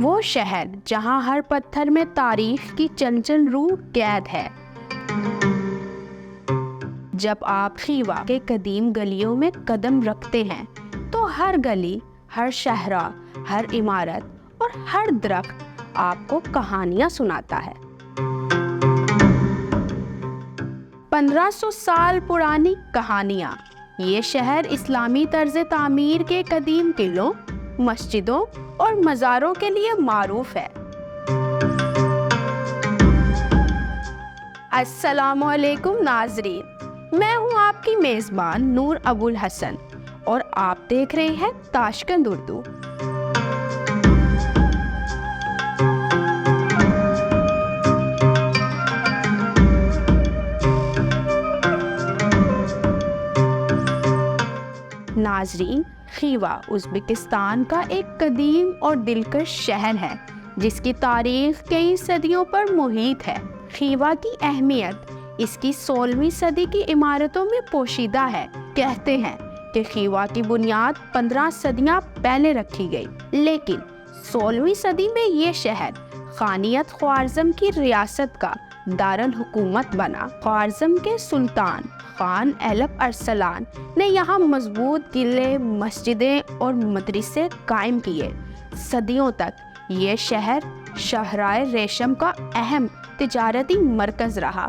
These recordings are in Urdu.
وہ شہر جہاں ہر پتھر میں تاریخ کی چنچل روح قید ہے۔ جب آپ خیوا کے قدیم گلیوں میں قدم رکھتے ہیں تو ہر گلی، ہر شاہراہ، ہر عمارت اور ہر درخت آپ کو کہانیاں سناتا ہے۔ 1500 سال پرانی کہانیاں۔ یہ شہر اسلامی طرز تعمیر کے قدیم قلعوں، مسجدوں اور مزاروں کے لیے معروف ہے۔ السلام علیکم ناظرین، میں ہوں آپ کی میزبان نور ابو الحسن اور آپ دیکھ رہے ہیں تاشقند اردو۔ ناظرین، خیوا ازبکستان کا ایک قدیم اور دلکش شہر ہے جس کی تاریخ کئی صدیوں پر محیط ہے۔ خیوا کی اہمیت اس کی 16ویں صدی کی عمارتوں میں پوشیدہ ہے۔ کہتے ہیں کہ خیوا کی بنیاد 15 صدیاں پہلے رکھی گئی، لیکن 16ویں صدی میں یہ شہر خانیت خوارزم کی ریاست کا دارالحکومت بنا۔ خوارزم کے سلطان خان ایلپ ارسلان نے یہاں مضبوط قلعے، مسجدیں اور مدرسے قائم کیے۔ صدیوں تک یہ شہر شاہراہ ریشم کا اہم تجارتی مرکز رہا۔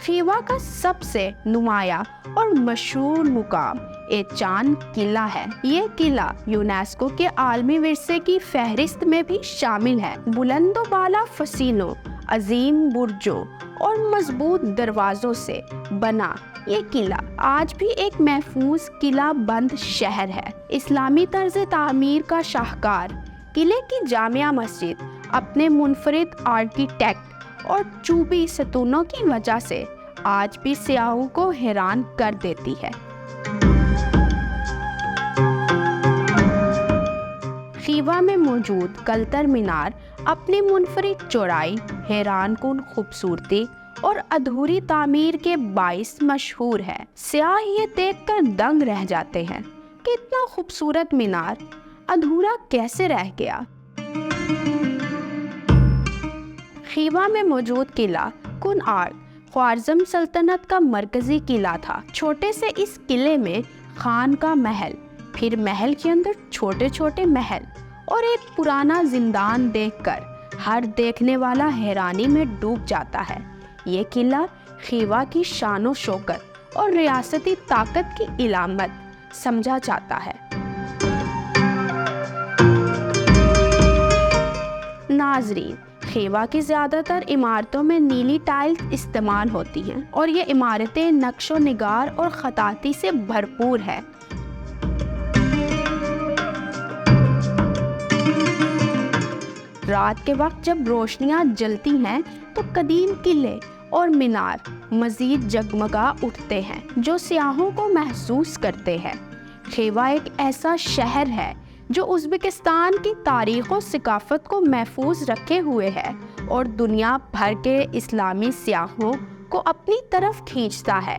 خیوا کا سب سے نمایاں اور مشہور مقام ایچان قلعہ ہے۔ یہ قلعہ یونیسکو کے عالمی ورثے کی فہرست میں بھی شامل ہے۔ بلند و بالا فسیلوں، عظیم برجوں اور مضبوط دروازوں سے بنا یہ قلعہ آج بھی ایک محفوظ قلعہ بند شہر ہے۔ اسلامی طرز تعمیر کا شاہکار قلعے کی جامع مسجد اپنے منفرد آرکیٹیکٹ اور چوبی ستونوں کی وجہ سے آج بھی سیاحوں کو حیران کر دیتی ہے۔ خیوا میں موجود کلتر مینار اپنی منفرد چوڑائی، حیران کن خوبصورتی اور ادھوری تعمیر کے باعث مشہور ہے۔ سیاح یہ دیکھ کر دنگ رہ جاتے ہیں کہ اتنا خوبصورت مینار ادھورا کیسے رہ گیا۔ خیوا میں موجود قلعہ کن آرک خوارزم سلطنت کا مرکزی قلعہ تھا۔ چھوٹے سے اس قلعے میں خان کا محل، پھر محل کے اندر چھوٹے چھوٹے محل اور ایک پرانا زندان دیکھ کر ہر دیکھنے والا حیرانی میں ڈوب جاتا ہے۔ یہ قلعہ خیوا کی شان و شوکت اور ریاستی طاقت کی علامت سمجھا جاتا ہے۔ ناظرین، خیوا کی زیادہ تر عمارتوں میں نیلی ٹائل استعمال ہوتی ہیں اور یہ عمارتیں نقش و نگار اور خطاطی سے بھرپور ہیں۔ رات کے وقت جب روشنیاں جلتی ہیں تو قدیم قلعے اور مینار مزید جگمگا اٹھتے ہیں جو سیاحوں کو محسوس کرتے ہیں۔ خیوا ایک ایسا شہر ہے جو ازبکستان کی تاریخ و ثقافت کو محفوظ رکھے ہوئے ہے اور دنیا بھر کے اسلامی سیاحوں کو اپنی طرف کھینچتا ہے۔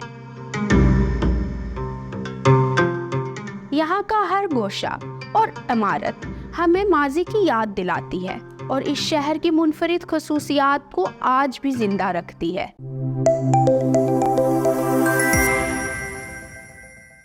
یہاں کا ہر گوشہ اور عمارت ہمیں ماضی کی یاد دلاتی ہے اور اس شہر کی منفرد خصوصیات کو آج بھی زندہ رکھتی ہے۔